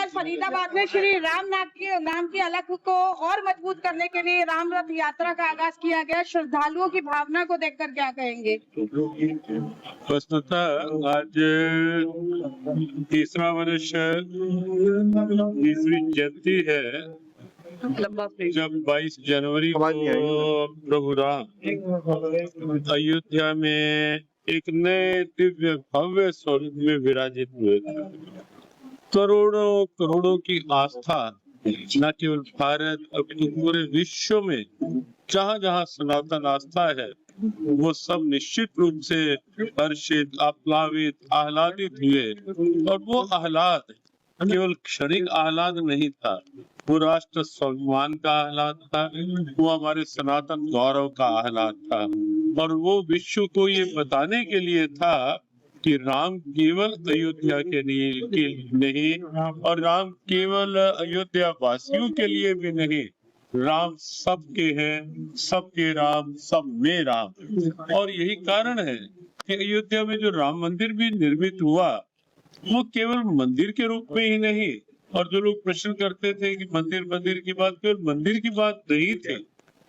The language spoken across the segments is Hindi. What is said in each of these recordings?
और फरीदाबाद में श्री राम नाम की अलख को और मजबूत करने के लिए राम रथ यात्रा का आगाज किया गया। श्रद्धालुओं की भावना को देखकर क्या कहेंगे? वस्तुतः आज तीसरा वर्ष तीसरी जयंती है जब 22 जनवरी को प्रभु राम अयोध्या में एक नए दिव्य भव्य स्वरूप में विराजित हुए थे। करोड़ों करोड़ों की आस्था न केवल भारत अपितु पूरे विश्व में जहाँ जहाँ सनातन आस्था है वो सब निश्चित रूप से हर्षित, आप्लावित, आह्लादित हुए। और वो आह्लाद केवल क्षणिक आह्लाद नहीं था, वो राष्ट्र स्वाभिमान का आह्लाद था, वो हमारे सनातन गौरव का आह्लाद था। और वो विश्व को ये बताने के लिए था कि राम केवल अयोध्या के लिए नहीं और राम केवल अयोध्या वासियों के लिए भी नहीं, राम सबके हैं, सबके राम, सब में राम। और यही कारण है कि अयोध्या में जो राम मंदिर भी निर्मित हुआ वो केवल मंदिर के रूप में ही नहीं, और जो लोग प्रश्न करते थे कि मंदिर की बात, केवल मंदिर की बात नहीं थी,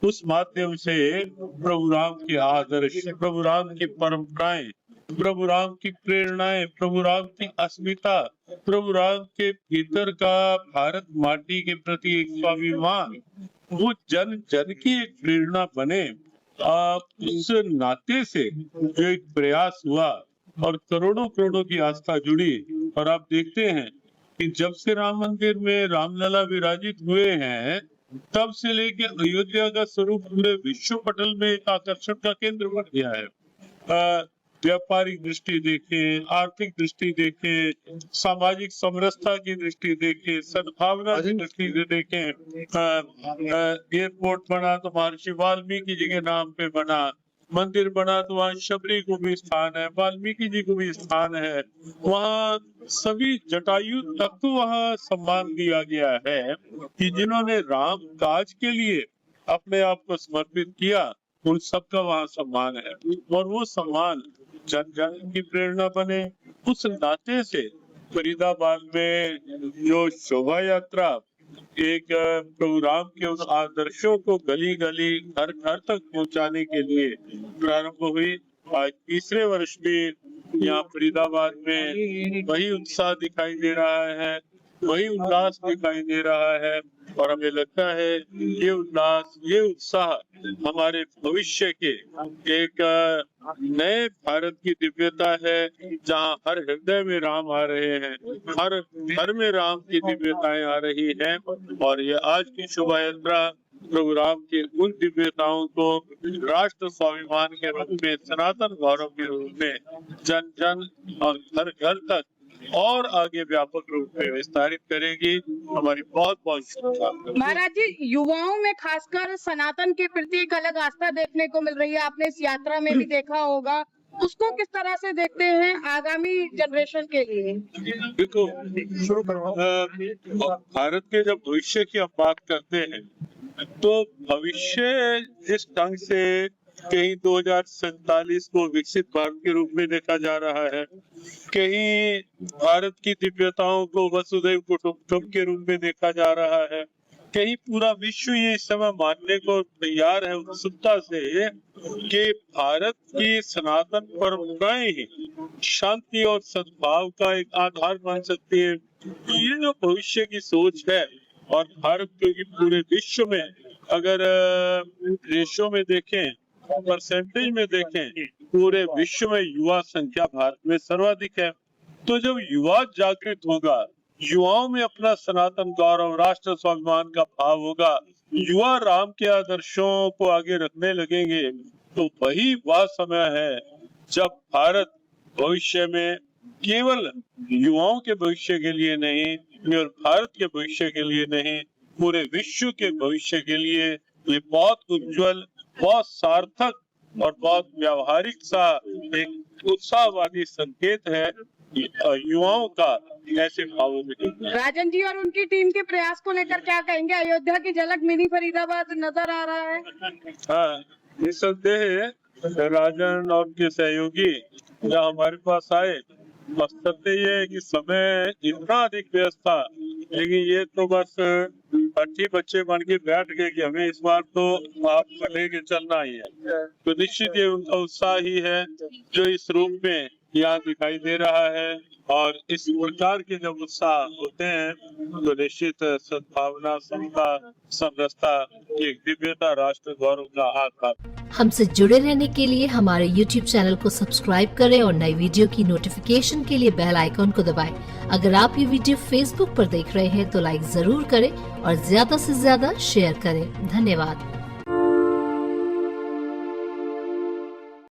उस माध्यम से प्रभु राम के आदर्श, प्रभु राम की परंपराएं, प्रभु राम की प्रेरणाएं, प्रभु राम की अस्मिता, प्रभु राम के भीतर का भारत माटी के प्रति एक स्वाभिमान, वो जन जन की एक प्रेरणा बने। उस नाते से जो एक प्रयास हुआ और करोड़ों करोड़ों की आस्था जुड़ी। और आप देखते हैं कि जब से राम मंदिर में रामलला विराजित हुए हैं तब से लेके अयोध्या का स्वरूप पूरे विश्व पटल में एक आकर्षण का केंद्र बन गया है। व्यापारिक दृष्टि देखें, आर्थिक दृष्टि देखें, सामाजिक समरसता की दृष्टि देखें, सद्भावना की दृष्टि से देखें। एयरपोर्ट बना तो महर्षि वाल्मीकि जी के नाम पे बना, मंदिर बना तो वहाँ शबरी को भी स्थान है, वाल्मीकि जी को भी स्थान है, वहाँ सभी जटायु तक तो वहाँ सम्मान दिया गया है कि जिन्होंने राम काज के लिए अपने आप को समर्पित किया उन सबका वहाँ सम्मान है। और वो सम्मान जन जन की प्रेरणा बने। उस नाते से फरीदाबाद में जो शोभा यात्रा एक प्रभु राम के उस आदर्शों को गली गली घर घर तक पहुंचाने के लिए प्रारंभ हुई, आज तीसरे वर्ष भी यहाँ फरीदाबाद में वही उत्साह दिखाई दे रहा है, वही उल्लास दिखाई दे रहा है। और हमें लगता है ये उल्लास, ये उत्साह हमारे भविष्य के एक नए भारत की दिव्यता है, जहाँ हर हृदय में राम आ रहे हैं, हर घर में राम की दिव्यताएं आ रही हैं। और ये आज की शोभा यात्रा प्रभु राम के उन दिव्यताओं को राष्ट्र स्वाभिमान के रूप में, सनातन गौरव के रूप में जन जन और घर घर तक और आगे व्यापक रूप में विस्तारित करेगी। हमारी बहुत बहुत शुभकामनाएं। महाराज जी, युवाओं में खासकर सनातन के प्रति एक अलग आस्था देखने को मिल रही है, आपने इस यात्रा में भी देखा होगा, उसको किस तरह से देखते हैं आगामी जनरेशन के लिए? देखो, भारत के जब भविष्य की हम बात करते हैं तो भविष्य जिस ढंग से कहीं 2047 को विकसित भारत के रूप में देखा जा रहा है, कहीं भारत की दिव्यताओं को वसुधैव कुटुंबकम के रूप में देखा जा रहा है, कहीं पूरा विश्व ये इस समय मानने को तैयार है उत्सुकता से कि भारत की सनातन परंपराएं ही शांति और सद्भाव का एक आधार बन सकती है। तो ये जो भविष्य की सोच है, और भारत क्योंकि पूरे विश्व में अगर रेशो में देखें, परसेंटेज में देखें, पूरे विश्व में युवा संख्या भारत में सर्वाधिक है। तो जब युवा जागृत होगा, युवाओं में अपना सनातन गौरव, राष्ट्र स्वाभिमान का भाव होगा, युवा राम के आदर्शों को आगे रखने लगेंगे, तो वही वह समय है जब भारत भविष्य में केवल युवाओं के भविष्य के लिए नहीं, केवल भारत के भविष्य के लिए नहीं, पूरे विश्व के भविष्य के लिए ये बहुत उज्जवल, बहुत सार्थक और बहुत व्यावहारिक सा एक उत्साहवादी संकेत है युवाओं का ऐसे भावों में। राजन जी और उनकी टीम के प्रयास को लेकर क्या कहेंगे? अयोध्या की झलक मिनी फरीदाबाद नजर आ रहा है। हाँ, निसंदेह राजन और उनके सहयोगी जब हमारे पास आए, मकसद ये है कि समय इतना अधिक व्यस्त था लेकिन ये तो बस अच्छी बच्चे बन के बैठ गए कि हमें इस बार तो आपको लेके चलना ही है। तो निश्चित ये उनका उत्साह ही है जो इस रूप में यहाँ दिखाई दे रहा है। और इस प्रकार के जब उत्साह होते हैं तो निश्चित सद्भावना, समता, समरसता की एक दिव्यता, राष्ट्र गौरव का आधार। हमसे जुड़े रहने के लिए हमारे YouTube चैनल को सब्सक्राइब करें और नई वीडियो की नोटिफिकेशन के लिए बेल आइकॉन को दबाएं। अगर आप ये वीडियो Facebook पर देख रहे हैं तो लाइक जरूर करें और ज्यादा से ज्यादा शेयर करें। धन्यवाद।